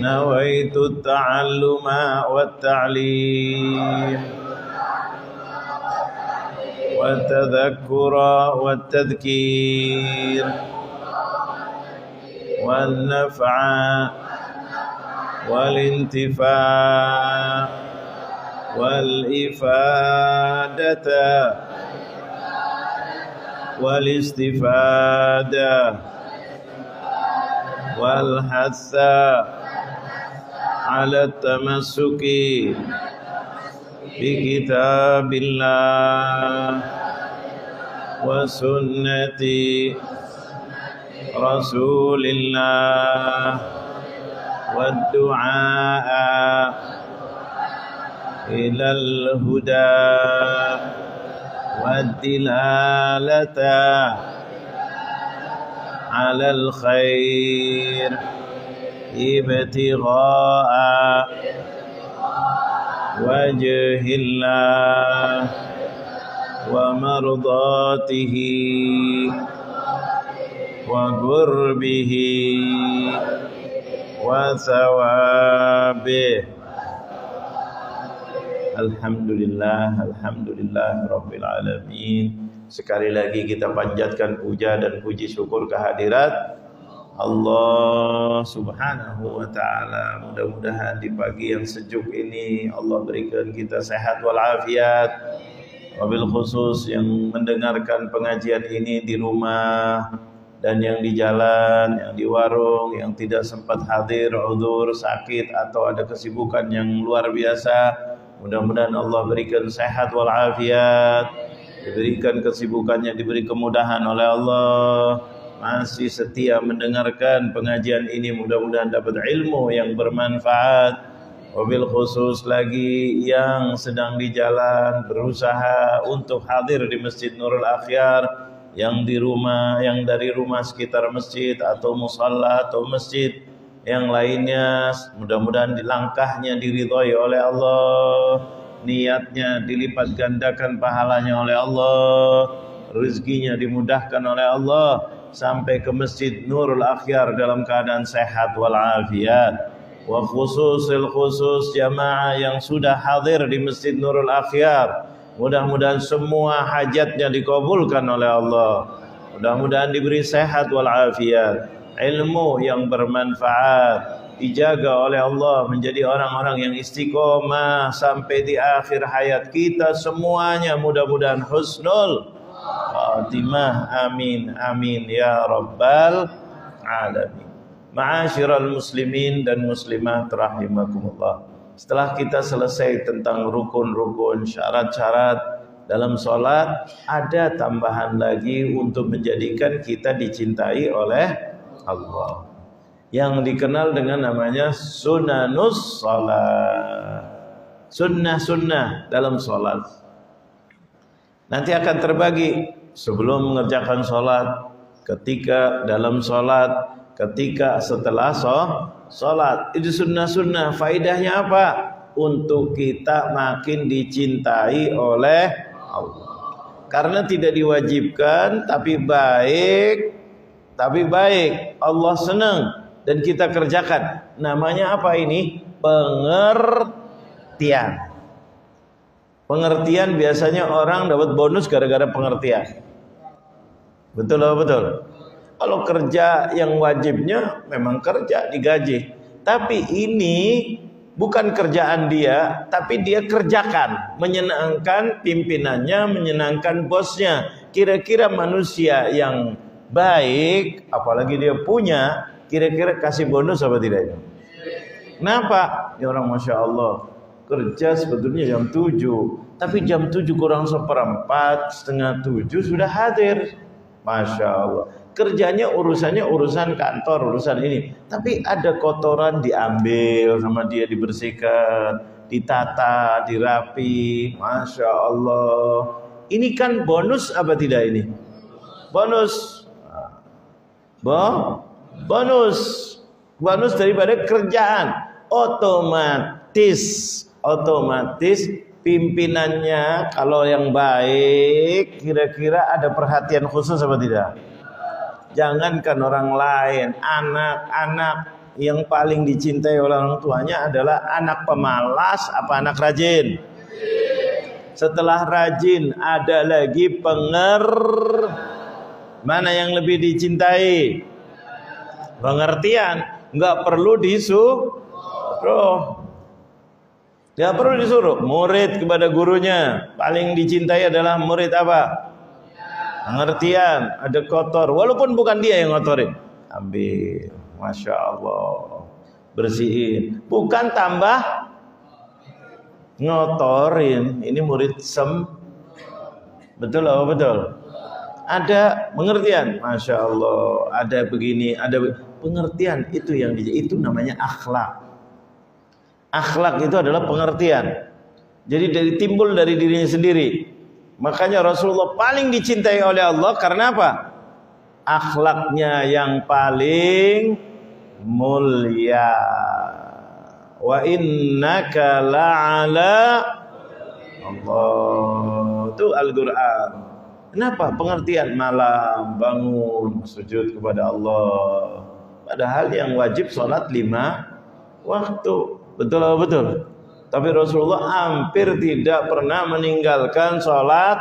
نويت التعلم والتعليم والتذكر والتذكير والنفع والانتفاع والإفادة والاستفادة والحث على التمسك بكتاب الله وسنة رسول الله والدعاء إلى الهدى والدلالة على الخير ابتغاء وجه الله ومرضاته وقربه وثوابه. Alhamdulillah, alhamdulillah rabbil alamin. Sekali lagi kita panjatkan puja dan puji syukur kehadirat Allah Subhanahu wa taala. Mudah-mudahan di pagi yang sejuk ini Allah berikan kita sehat walafiat. Wabil khusus yang mendengarkan pengajian ini di rumah dan yang di jalan, yang di warung, yang tidak sempat hadir, uzur, sakit atau ada kesibukan yang luar biasa. Mudah-mudahan Allah berikan sehat walafiat, diberikan kesibukannya, diberi kemudahan oleh Allah. Masih setia mendengarkan pengajian ini, mudah-mudahan dapat ilmu yang bermanfaat. Wabil khusus lagi yang sedang di jalan berusaha untuk hadir di Masjid Nurul Akhyar, yang di rumah, yang dari rumah sekitar masjid atau musalla atau masjid yang lainnya, mudah-mudahan langkahnya diridhoi oleh Allah, niatnya dilipat gandakan pahalanya oleh Allah, rezekinya dimudahkan oleh Allah, sampai ke Masjid Nurul Akhyar dalam keadaan sehat walafiat. Wa khususil khusus jamaah yang sudah hadir di Masjid Nurul Akhyar, mudah-mudahan semua hajatnya dikabulkan oleh Allah, mudah-mudahan diberi sehat walafiat, ilmu yang bermanfaat, dijaga oleh Allah menjadi orang-orang yang istiqomah sampai di akhir hayat kita semuanya, mudah-mudahan husnul khatimah. Amin amin ya rabbal alamin. Ma'asyiral muslimin dan muslimat rahimakumullah. Setelah kita selesai tentang rukun-rukun, syarat-syarat dalam sholat, ada tambahan lagi untuk menjadikan kita dicintai oleh Allah, yang dikenal dengan namanya sunanus sholat, sunnah-sunnah dalam sholat. Nanti akan terbagi sebelum mengerjakan sholat, ketika dalam sholat, ketika setelah sholat. Itu sunnah-sunnah. Faidahnya apa? Untuk kita makin dicintai oleh Allah. Karena tidak diwajibkan, tapi baik, Allah senang dan kita kerjakan. Namanya apa ini? Pengertian. Pengertian biasanya orang dapat bonus gara-gara pengertian. Betul atau betul? Kalau kerja yang wajibnya memang kerja, digaji. Tapi ini bukan kerjaan dia, tapi dia kerjakan, menyenangkan pimpinannya, menyenangkan bosnya. Kira-kira manusia yang baik, apalagi dia punya, kira-kira kasih bonus apa tidak? Kenapa? Ya orang Masya Allah, kerja sebetulnya jam 7, tapi jam 7 kurang seperempat, setengah 7 sudah hadir. Masya Allah. Kerjanya urusannya urusan kantor, urusan ini, tapi ada kotoran diambil sama dia, dibersihkan, ditata, dirapi. Masya Allah. Ini kan bonus apa tidak ini? Bonus. Bonus daripada kerjaan. Otomatis pimpinannya kalau yang baik, kira-kira ada perhatian khusus apa tidak? Jangankan orang lain, anak-anak yang paling dicintai oleh orang tuanya adalah anak pemalas apa anak rajin? Setelah rajin ada lagi mana yang lebih dicintai? Pengertian, nggak perlu disuruh. Nggak perlu disuruh. Murid kepada gurunya paling dicintai adalah murid apa? Pengertian. Ada kotor, walaupun bukan dia yang ngotorin, ambil, masya Allah, bersihin. Bukan tambah ngotorin. Ini murid betul apa betul? Ada pengertian, masya Allah. Ada begini, ada pengertian. Itu yang itu namanya akhlak. Akhlak itu adalah pengertian. Jadi timbul dari dirinya sendiri. Makanya Rasulullah paling dicintai oleh Allah karena apa? Akhlaknya yang paling mulia. Wa innaka la'ala Allah. Itu Al-Quran. Kenapa? Pengertian malam bangun sujud kepada Allah. Padahal yang wajib sholat 5 waktu. Betul atau betul? Tapi Rasulullah hampir tidak pernah meninggalkan sholat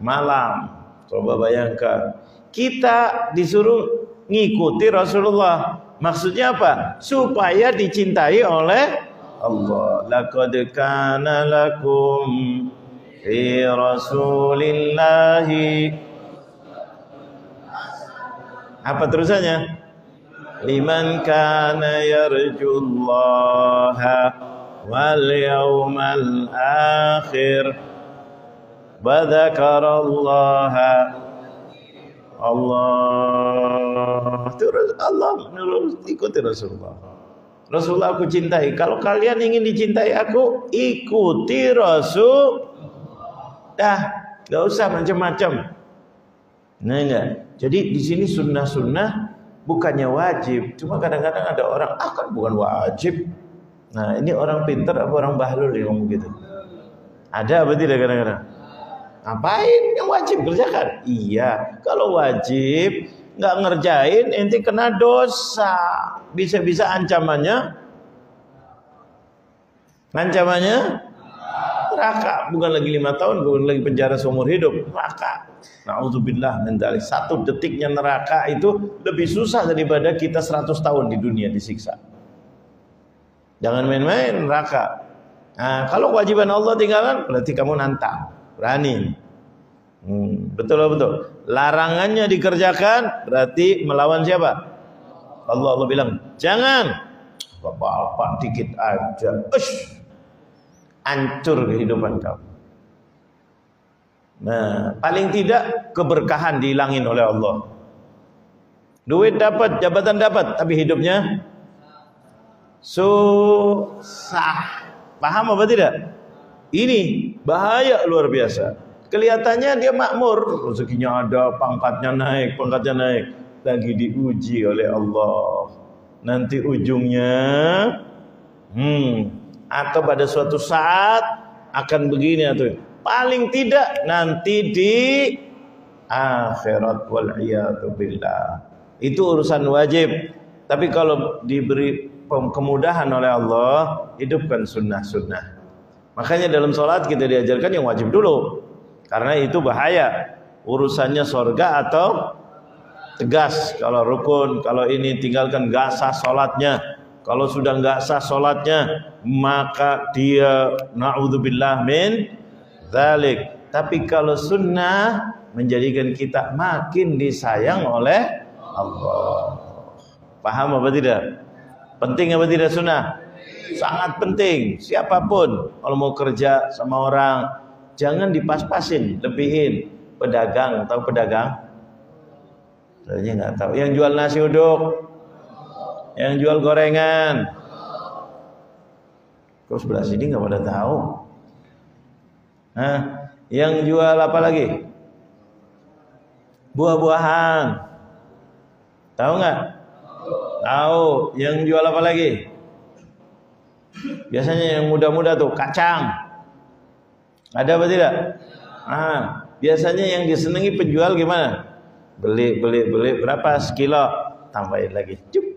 malam. Coba bayangkan, kita disuruh ngikuti Rasulullah. Maksudnya apa? Supaya dicintai oleh Allah. Laqad kana lakum fi Rasulillahi. Apa terusannya? Liman kana yarjullaha wal yawmal akhir wa dzakarallaha. Allah ikuti Rasulullah. Rasulullah aku cintai. Kalau kalian ingin dicintai aku, ikuti Rasul. Dah, gak usah macam-macam. Nah, enggak. Jadi di sini sunnah-sunnah bukannya wajib, cuma kadang-kadang ada orang kan bukan wajib. Nah, ini orang pintar apa orang bahlul yang ngomong gitu? Ada apa tidak kadang-kadang? Ngapain yang wajib kerjakan? Iya, kalau wajib nggak ngerjain ente kena dosa. Bisa-bisa ancamannya neraka. Bukan lagi 5 tahun, bukan lagi penjara seumur hidup, neraka. Na'udzubillah min dzalik. 1 detiknya neraka itu lebih susah daripada kita 100 tahun di dunia disiksa. Jangan main-main neraka. Nah, kalau kewajiban Allah tinggalkan, berarti kamu nantang, berani. Betul. Larangannya dikerjakan, berarti melawan siapa? Allah bilang, jangan. Bapak dikit aja, hancur kehidupan kamu. Nah, paling tidak keberkahan dihilangin oleh Allah. Duit dapat, jabatan dapat, tapi hidupnya susah. Paham apa tidak? Ini bahaya luar biasa. Kelihatannya dia makmur, rezekinya ada, pangkatnya naik, lagi diuji oleh Allah. Nanti ujungnya atau pada suatu saat akan begini atau paling tidak nanti di akhirat wal iyadu billah. Itu urusan wajib. Tapi kalau diberi kemudahan oleh Allah, hidupkan sunnah-sunnah. Makanya dalam sholat kita diajarkan yang wajib dulu, karena itu bahaya. Urusannya sorga atau tegas. Kalau rukun, kalau ini tinggalkan, gak sah sholatnya. Kalau sudah gak sah sholatnya, maka dia na'udzubillah min dzalik. Tapi kalau sunnah menjadikan kita makin disayang oleh Allah. Paham apa tidak? Penting apa tidak sunnah? Sangat penting. Siapapun kalau mau kerja sama orang, jangan dipas-pasin, lebihin. Pedagang, tahu pedagang? Saya nggak tahu. Yang jual nasi uduk, yang jual gorengan. Kok sebelah sini nggak pada tahu? Yang jual apa lagi? Buah-buahan. Tahu nggak? Tahu. Yang jual apa lagi? Biasanya yang muda-muda tuh kacang. Ada apa tidak? Biasanya yang disenangi penjual gimana? Beli berapa sekilo? Tambahin lagi. Cup.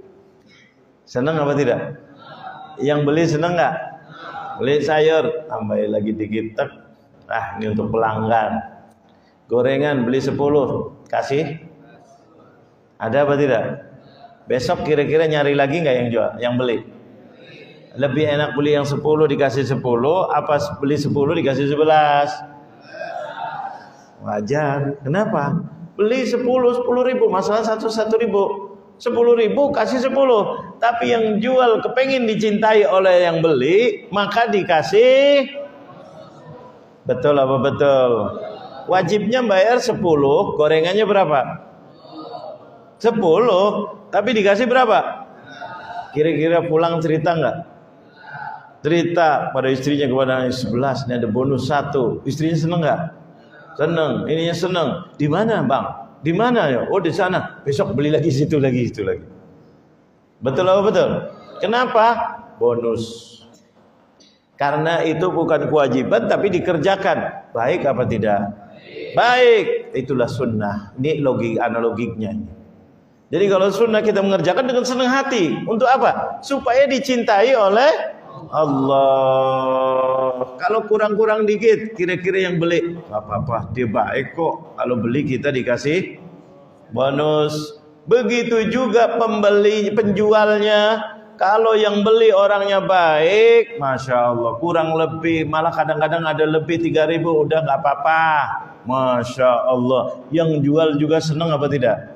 Senang apa tidak? Yang beli senang nggak? Beli sayur, tambahin lagi dikit, tek. Ini untuk pelanggan. Gorengan beli 10, kasih? Ada apa tidak? Besok kira-kira nyari lagi nggak yang jual, yang beli? Lebih enak beli yang 10 dikasih 10, apa beli 10 dikasih 11? Wajar. Kenapa? Beli 10 ribu, masalah 1 ribu. 10 ribu kasih 10. Tapi yang jual kepengin dicintai oleh yang beli, maka dikasih. Betul apa betul? Wajibnya bayar 10, gorengannya berapa? 10, tapi dikasih berapa? Kira-kira pulang cerita nggak? Cerita pada istrinya kepada 11, ini ada bonus 1. Istrinya seneng nggak? Seneng, ininya seneng. Di mana bang? Di mana ya? Oh di sana. Besok beli lagi situ lagi. Betul apa betul? Kenapa? Bonus. Karena itu bukan kewajiban tapi dikerjakan. Baik apa tidak? Baik. Itulah sunnah. Ini analoginya. Jadi kalau sunnah kita mengerjakan dengan senang hati. Untuk apa? Supaya dicintai oleh Allah. Kalau kurang-kurang dikit, kira-kira yang beli, gak apa-apa, dia baik kok. Kalau beli kita dikasih bonus. Begitu juga penjualnya. Kalau yang beli orangnya baik, Masya Allah, kurang lebih, malah kadang-kadang ada lebih 3.000, udah gak apa-apa. Masya Allah. Yang jual juga senang apa tidak?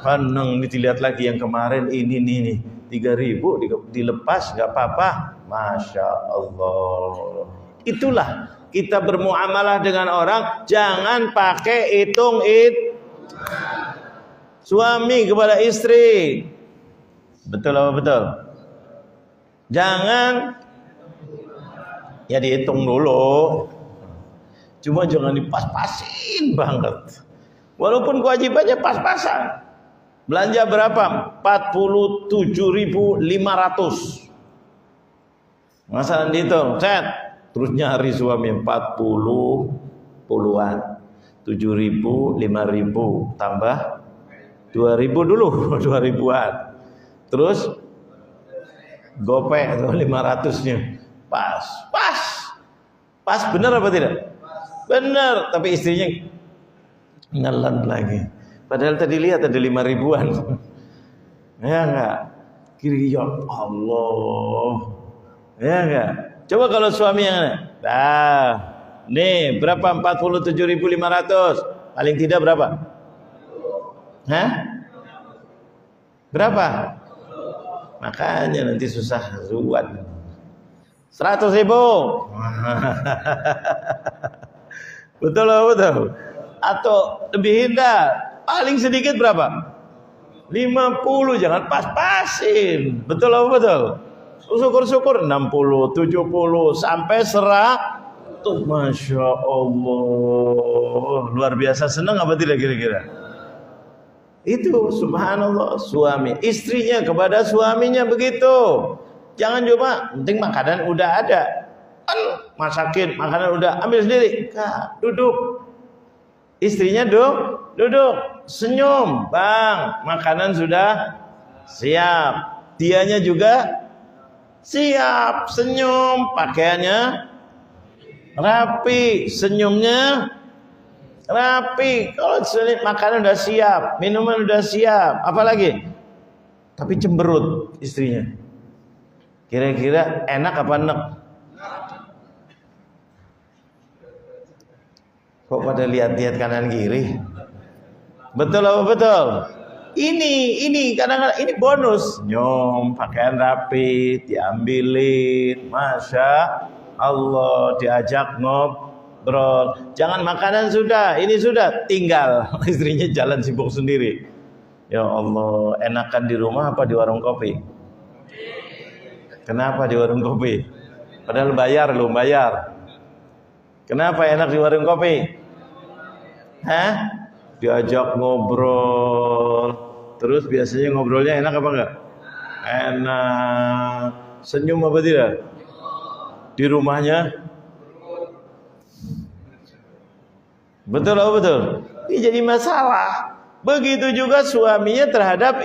Senang. Dilihat lagi yang kemarin ini nih 3.000 dilepas gak apa-apa. Masya Allah. Itulah kita bermuamalah dengan orang, jangan pakai hitung. Suami kepada istri, betul apa betul? Jangan ya dihitung dulu, cuma jangan dipas-pasin banget. Walaupun kewajibannya pas-pasan. Belanja berapa? 47.500. Masa dihitung, terus nyari suami 40 puluhan, 7.000, 5.000 tambah 2.000 dulu, 2.000-an. Terus gopek 500-nya. Pas benar apa tidak? Benar, tapi istrinya ngelan lagi. Padahal tadi lihat ada 5.000-an. Ya enggak? Kiri ya Allah. Ya enggak? Coba kalau suami yang nih berapa 47.500? Paling tidak berapa? Berapa? Makanya nanti susah zuan. 100.000. Betul atau betul? Atau lebih indah, paling sedikit berapa? 50, jangan pas-pasin. Betul atau betul? Syukur-syukur 60, 70 sampai 100. Masya Allah, luar biasa senang apa tidak kira-kira? Itu subhanallah, suami istrinya kepada suaminya begitu. Jangan cuma penting makanan udah ada, kan masakin makanan udah, ambil sendiri. Duduk. Istrinya duduk, senyum, bang, makanan sudah siap. Dianya juga siap, senyum, pakaiannya rapi, senyumnya rapi. Kalau makanan udah siap, minuman udah siap, apalagi? Tapi cemberut istrinya. Kira-kira enak apa enak? Kok pada lihat-lihat kanan kiri? Betul apa betul? Ini kadang-kadang ini bonus. Nyom, pakaian rapi, diambilin, Masya Allah, diajak ngobrol. Jangan makanan sudah, ini sudah, tinggal. Istrinya jalan sibuk sendiri. Ya Allah, enakan di rumah apa di warung kopi? Kenapa di warung kopi? Padahal bayar. Kenapa enak di warung kopi? Diajak ngobrol. Terus biasanya ngobrolnya enak apa enggak? Enak. Senyum apa tidak? Di rumahnya? Betul apa betul? Ini jadi masalah. Begitu juga suaminya terhadap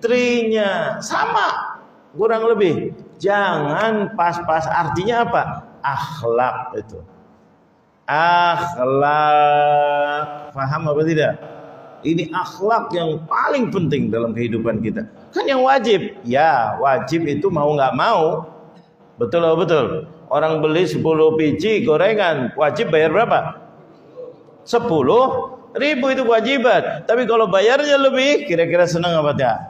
istrinya, sama kurang lebih. Jangan pas-pas, artinya apa? Akhlak itu. Akhlak, paham apa tidak? Ini akhlak yang paling penting dalam kehidupan kita. Kan yang wajib, ya wajib itu mau nggak mau. Betul atau betul? Orang beli 10 biji gorengan, wajib bayar berapa? 10.000 itu kewajiban. Tapi kalau bayarnya lebih, kira-kira senang apa tidak?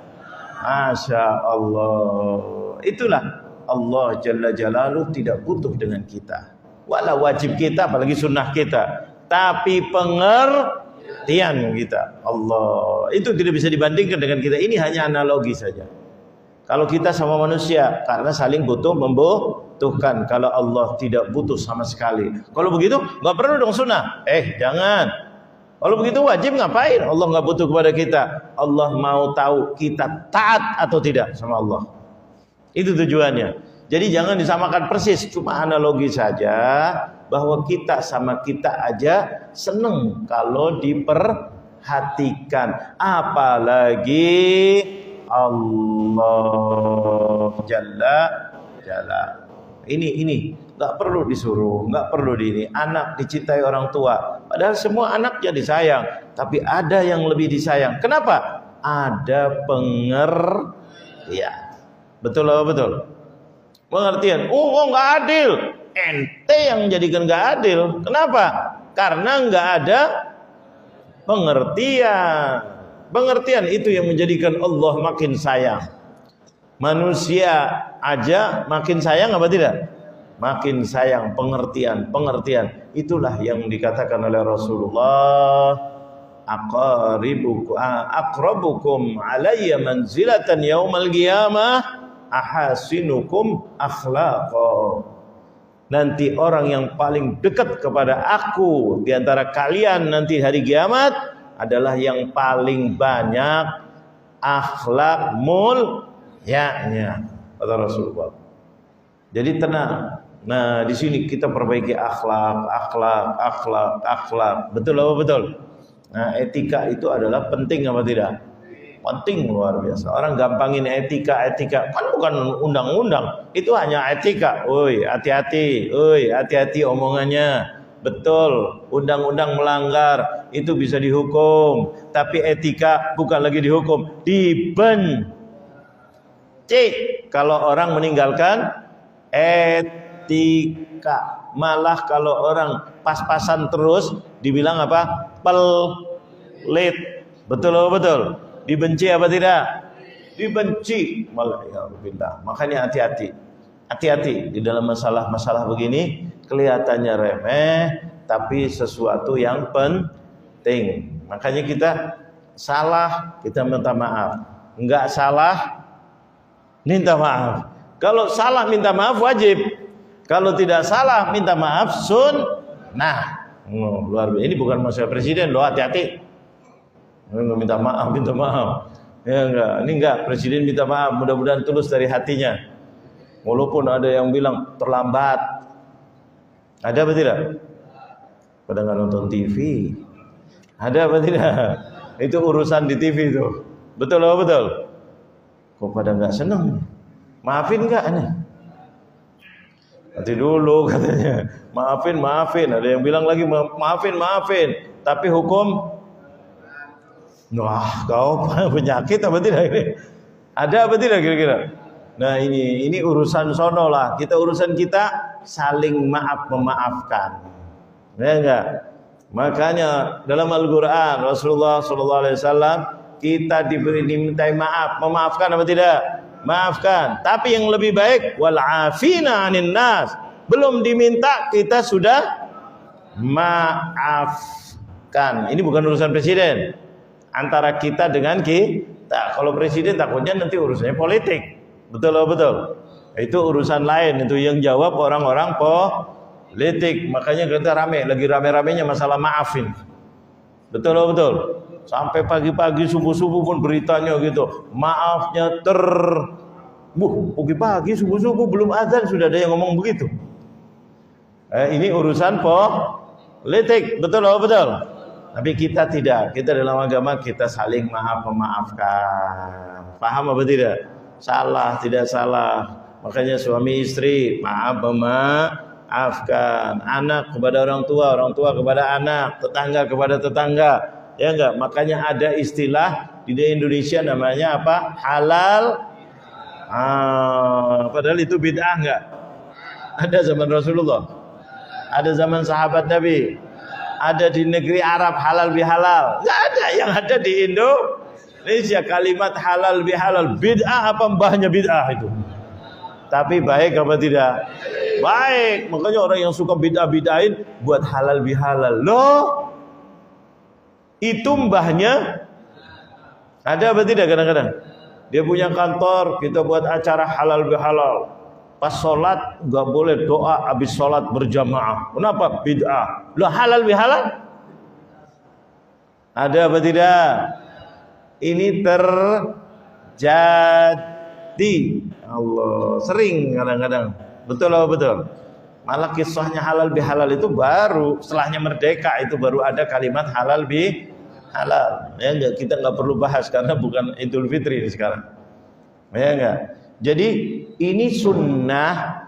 Masya Allah. Itulah Allah Jalla Jalaluhu tidak butuh dengan kita. Walau wajib kita, apalagi sunnah kita. Tapi pengertian kita, Allah itu tidak bisa dibandingkan dengan kita. Ini hanya analogi saja. Kalau kita sama manusia, karena saling butuh membutuhkan. Kalau Allah tidak butuh sama sekali. Kalau begitu nggak perlu dong sunnah. Jangan. Kalau begitu wajib ngapain? Allah nggak butuh kepada kita. Allah mau tahu kita taat atau tidak sama Allah. Itu tujuannya. Jadi jangan disamakan persis, cuma analogi saja bahwa kita sama kita aja seneng kalau diperhatikan, apalagi Allah Jalla Jalla. Ini nggak perlu disuruh, nggak perlu ini. Anak dicintai orang tua, padahal semua anaknya disayang, tapi ada yang lebih disayang. Kenapa? Ada pengertian. Betul atau betul? Pengertian. Nggak adil. Ente yang jadikan nggak adil. Kenapa? Karena nggak ada pengertian. Pengertian itu yang menjadikan Allah makin sayang. Manusia aja makin sayang apa tidak? Makin sayang. Pengertian. Itulah yang dikatakan oleh Rasulullah, aqrabukum alayya manzilatan yaumal qiyamah ahasinukum akhlaqa. Nanti orang yang paling dekat kepada aku di antara kalian nanti hari kiamat adalah yang paling banyak akhlak mulyanya, kata Rasulullah. Jadi tenang. Nah, di sini kita perbaiki akhlak. Betul apa betul? Nah, etika itu adalah penting apa tidak? Penting luar biasa. Orang gampangin etika kan bukan undang-undang, itu hanya etika. Hati-hati omongannya. Betul, undang-undang melanggar itu bisa dihukum, tapi etika bukan lagi dihukum, dibenci kalau orang meninggalkan etika. Malah kalau orang pas-pasan terus dibilang apa? Pelit. Betul atau betul? Dibenci apa tidak? Dibenci. Malah ya Allah. Makanya hati-hati di dalam masalah-masalah begini. Kelihatannya remeh, tapi sesuatu yang penting. Makanya kita salah, kita minta maaf. Enggak salah, minta maaf. Kalau salah minta maaf wajib. Kalau tidak salah minta maaf sunnah. Luar biasa. Ini bukan masalah presiden loh, hati-hati. Minta maaf. Ya enggak, ini enggak, presiden minta maaf, mudah-mudahan tulus dari hatinya. Walaupun ada yang bilang terlambat. Ada apa tidak? Pada nggak nonton TV. Ada apa tidak? Itu urusan di TV itu. Betul apa betul? Kok pada nggak senang? Maafin nggak nih? Nanti dulu katanya. Maafin. Ada yang bilang lagi maafin. Tapi hukum, wah, kau penyakit apa tidak ini? Ada apa tidak kira-kira? Nah ini urusan sono lah. Urusan kita saling memaafkan. Ya enggak? Makanya dalam Al-Qur'an Rasulullah SAW kita dimintai maaf, memaafkan apa tidak? Maafkan. Tapi yang lebih baik wal afina 'anin nas. Belum diminta kita sudah maafkan. Ini bukan urusan presiden. Antara kita dengan kita. Kalau presiden takutnya nanti urusannya politik. Betul atau betul? Itu urusan lain, itu yang jawab orang-orang politik. Makanya kita lagi rame-ramenya masalah maafin. Betul atau betul? Sampai pagi-pagi subuh-subuh pun beritanya gitu. Maafnya pagi-pagi subuh-subuh belum azan sudah ada yang ngomong begitu. Ini urusan politik. Betul atau betul? Tapi kita tidak. Kita dalam agama kita saling memaafkan. Paham apa tidak? Salah, tidak salah. Makanya suami istri memaafkan. Anak kepada orang tua kepada anak, tetangga kepada tetangga. Ya enggak? Makanya ada istilah di Indonesia namanya apa? Halal. Padahal itu bid'ah enggak? Ada zaman Rasulullah. Ada zaman sahabat Nabi. Ada di negeri Arab halal bihalal. Enggak ada. Yang ada di Indonesia kalimat halal bihalal. Bid'ah apa mbahnya bid'ah itu? Tapi baik apa tidak? Baik. Makanya orang yang suka bid'ah-bid'ahin buat halal bihalal. Loh, itu mbahnya ada apa tidak kadang-kadang? Dia punya kantor, kita buat acara halal bihalal. Pas sholat nggak boleh doa habis sholat berjamaah. Kenapa? Bid'ah. Loh, halal bihalal? Ada apa tidak? Ini terjadi. Allah, sering kadang-kadang. Betul apa betul? Malah kisahnya halal bihalal itu baru setelahnya merdeka, itu baru ada kalimat halal bihalal. Ya enggak, kita nggak perlu bahas karena bukan Idul Fitri sekarang. Ya enggak. Jadi ini sunnah.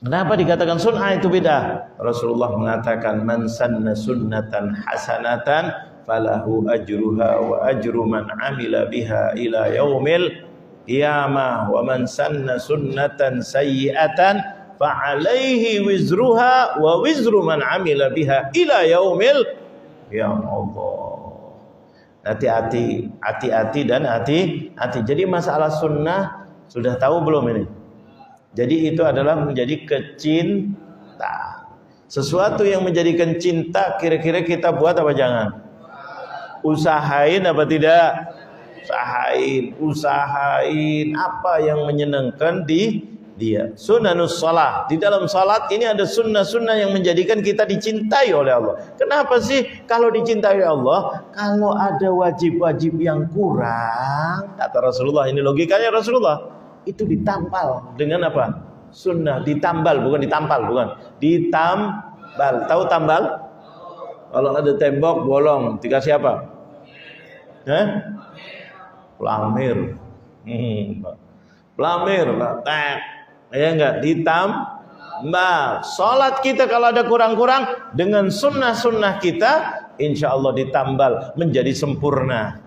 Kenapa dikatakan sunnah itu bid'ah? Rasulullah mengatakan man sanna sunnatan hasanatan falahu ajruha wa ajru man amila biha ila yaumil qiyamah wa man sanna sunnatan sayyi'atan fa alaihi wizruha wa wizru man amila biha ila yaumil qiyamah. Hati-hati, hati-hati dan hati-hati. Jadi masalah sunnah sudah tahu belum ini? Jadi itu adalah menjadi kecinta. Sesuatu yang menjadikan cinta kira-kira kita buat apa jangan? Usahain apa tidak? Usahain apa yang menyenangkan di dia. Sunnanus shalah. Di dalam salat ini ada sunnah-sunnah yang menjadikan kita dicintai oleh Allah. Kenapa sih kalau dicintai Allah? Kalau ada wajib-wajib yang kurang, kata Rasulullah, ini logikanya Rasulullah, itu ditambal dengan apa? Sunnah. Ditambal, bukan ditampal, bukan. Ditambal. Tahu tambal? Kalau ada tembok bolong, dikasih apa? Pelamir. Pelamir, tek. Ya enggak, ditambal. Salat kita kalau ada kurang-kurang dengan sunnah-sunnah kita, insya Allah ditambal menjadi sempurna,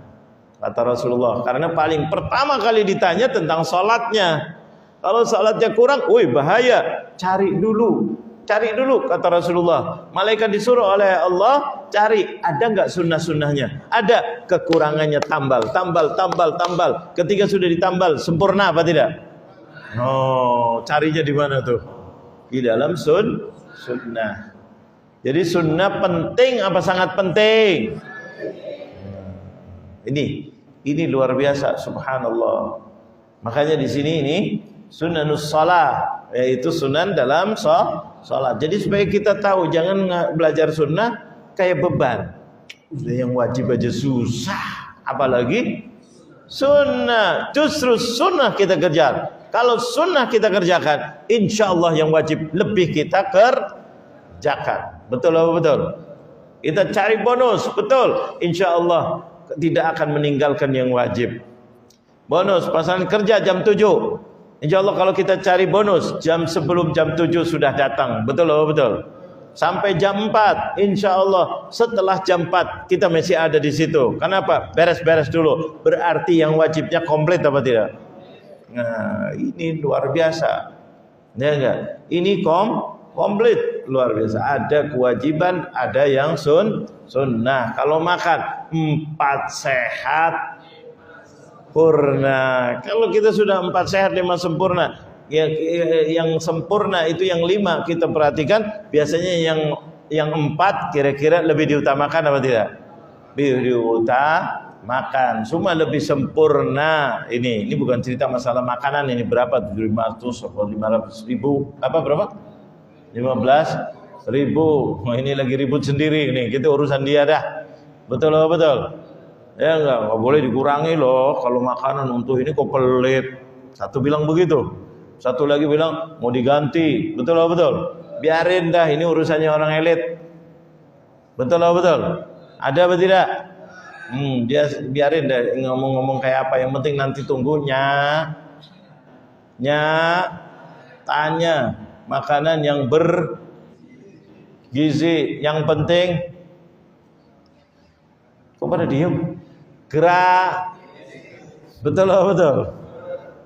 kata Rasulullah. Karena paling pertama kali ditanya tentang salatnya. Kalau salatnya kurang, bahaya. Cari dulu, kata Rasulullah. Malaikat disuruh oleh Allah cari, ada enggak sunnah-sunnahnya? Ada, kekurangannya tambal. Ketika sudah ditambal, sempurna apa tidak? Carinya di mana tuh? Di dalam sunnah. Jadi sunnah penting apa sangat penting? Ini luar biasa, subhanallah. Makanya di sini ini sunnanus shalah, yaitu sunan dalam salat. Jadi supaya kita tahu, jangan belajar sunnah kayak beban. Yang wajib aja susah, apalagi sunnah. Justru sunnah kita kejar. Kalau sunnah kita kerjakan, insya Allah yang wajib lebih kita kerjakan. Betul atau betul? Kita cari bonus, betul. Insya Allah tidak akan meninggalkan yang wajib. Bonus, pasangan kerja jam 7. Insya Allah kalau kita cari bonus, sebelum jam 7 sudah datang. Betul atau betul? Sampai jam 4, insya Allah setelah jam 4 kita masih ada di situ. Kenapa? Beres-beres dulu. Berarti yang wajibnya komplit apa tidak? Nah, ini luar biasa. Ya enggak? Ini komplit, luar biasa. Ada kewajiban, ada yang sunnah. Kalau makan 4 sehat sempurna. Kalau kita sudah 4 sehat 5 sempurna, yang sempurna itu yang 5 kita perhatikan. Biasanya yang 4 kira-kira lebih diutamakan apa tidak? Diutamakan, semua lebih sempurna. Ini bukan cerita masalah makanan. Ini berapa? 700 atau 500 ribu? Apa berapa? 15 ribu. Ini lagi ribut sendiri nih. Kita urusan dia dah. Betul atau betul? Ya enggak boleh dikurangi loh. Kalau makanan untuk ini kok pelit. Satu bilang begitu, satu lagi bilang mau diganti. Betul atau betul? Biarin dah, ini urusannya orang elit. Betul atau betul? Ada apa tidak? Dia biarin deh ngomong-ngomong kayak apa, yang penting nanti tunggunya tanya makanan yang bergizi, yang penting kok pada diem? Gerak. Betul loh, betul.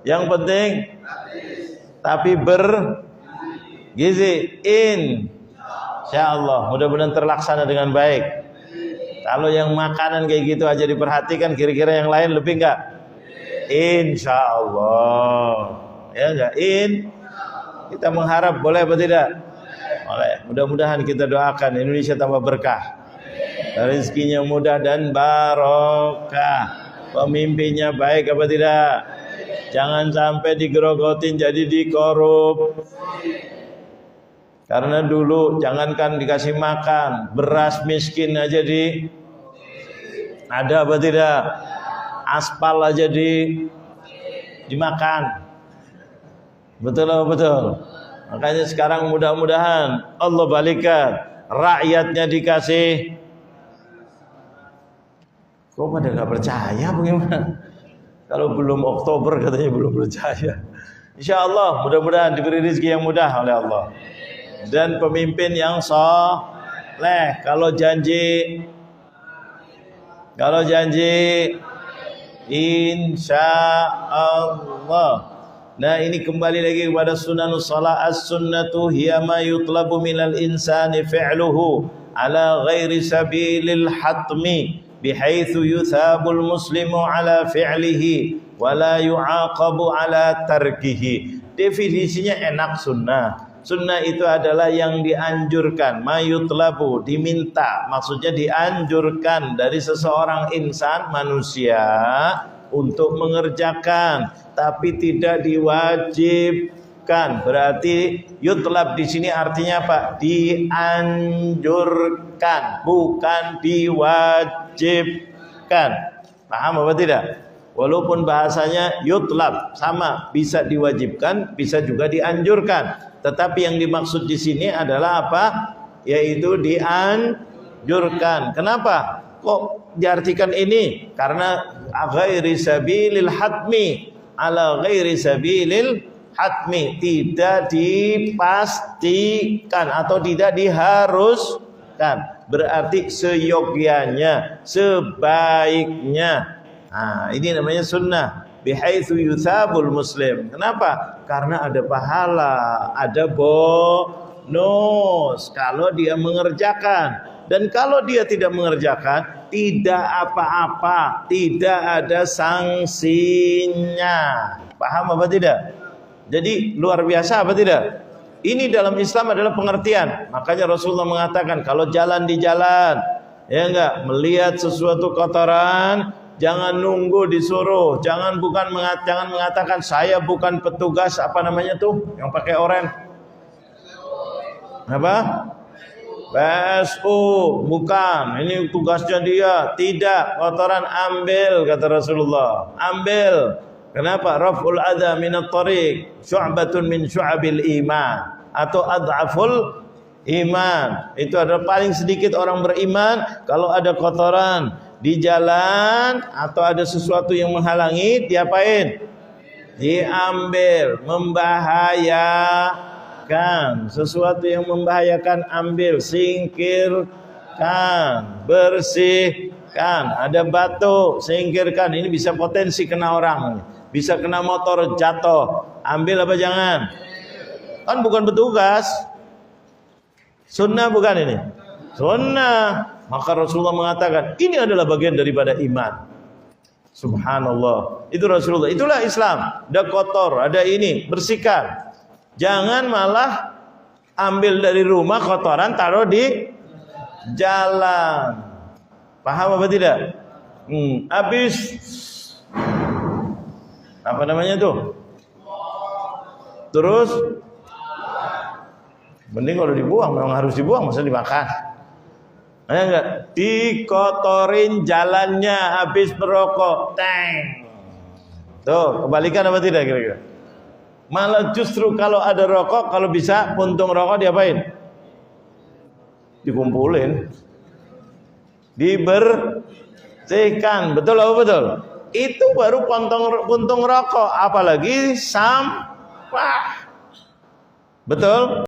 Yang penting tapi bergizi. Insyaallah mudah-mudahan terlaksana dengan baik. Kalau yang makanan kayak gitu aja diperhatikan, kira-kira yang lain lebih enggak? Insyaallah. Ya enggak? Kita mengharap, boleh apa tidak? Boleh. Mudah-mudahan kita doakan Indonesia tambah berkah. Rezekinya mudah dan barokah. Pemimpinnya baik apa tidak? Jangan sampai digerogotin jadi dikorup. Karena dulu jangankan dikasih makan, beras miskin aja ada apa tidak? Aspal aja dimakan. Betul apa betul? Makanya sekarang mudah-mudahan Allah balikan, rakyatnya dikasih. Kok pada nggak percaya bagaimana? Kalau belum Oktober katanya belum percaya. Insya Allah mudah-mudahan diberi rezeki yang mudah oleh Allah dan pemimpin yang soleh. Kalau janji insya Allah. Nah ini kembali lagi kepada sunanus shalah. As-sunnatu hiya ma yutlabu minal insani fi'luhu ala ghairi sabilil hatmi bihaitsu yuthabul muslimu ala fi'lihi wa la yu'aqabu ala tarkihi. Definisinya enak sunnah. Sunnah itu adalah yang dianjurkan, mayutlabu, diminta, maksudnya dianjurkan dari seseorang insan manusia untuk mengerjakan, tapi tidak diwajibkan. Berarti yutlab di sini artinya apa? Dianjurkan, bukan diwajibkan. Paham apa tidak? Walaupun bahasanya yutlab sama, bisa diwajibkan, bisa juga dianjurkan. Tetapi yang dimaksud di sini adalah apa? Yaitu dianjurkan. Kenapa? Kok diartikan ini? Karena ghairi sabilil hatmi, ala ghairi sabilil hatmi, tidak dipastikan atau tidak diharuskan. Berarti seyogyanya, sebaiknya. Nah, ini namanya sunnah. Bihaitsu yuthabul muslim. Kenapa? Karena ada pahala, ada bonus kalau dia mengerjakan. Dan kalau dia tidak mengerjakan, tidak apa-apa, tidak ada sanksinya. Paham apa tidak? Jadi luar biasa apa tidak? Ini dalam Islam adalah pengertian. Makanya Rasulullah mengatakan kalau jalan di jalan, ya enggak, melihat sesuatu kotoran, jangan nunggu disuruh, jangan mengatakan saya bukan petugas apa namanya tuh yang pakai oranye. Apa? PSU, bukan. Ini tugasnya dia. Tidak, kotoran ambil kata Rasulullah. Ambil. Kenapa? Raf'ul adza minat thariq, syu'batun min syu'abil iman, atau adhaful iman. Itu adalah paling sedikit orang beriman kalau ada kotoran di jalan atau ada sesuatu yang menghalangi, diapain? Diambil. Membahayakan, sesuatu yang membahayakan ambil, singkirkan, bersihkan. Ada batu, singkirkan. Ini bisa potensi kena orang, bisa kena motor jatuh. Ambil apa jangan? Kan bukan petugas. Sunnah bukan ini? Sunnah. Maka Rasulullah mengatakan ini adalah bagian daripada iman. Subhanallah. Itu Rasulullah. Itulah Islam. Ada kotor, ada ini, bersihkan. Jangan malah ambil dari rumah kotoran taruh di jalan. Paham apa tidak? Habis apa namanya tuh? Terus mending kalau dibuang, memang harus dibuang, masa dimakan. Ada enggak? Dikotorin jalannya habis merokok. Teng. Tuh, kebalikan apa tidak kira-kira? Malah justru kalau ada rokok, kalau bisa puntung rokok diapain? Dikumpulin. dibersihkan. Betul apa betul? Itu baru puntung rokok, apalagi sampah. Betul?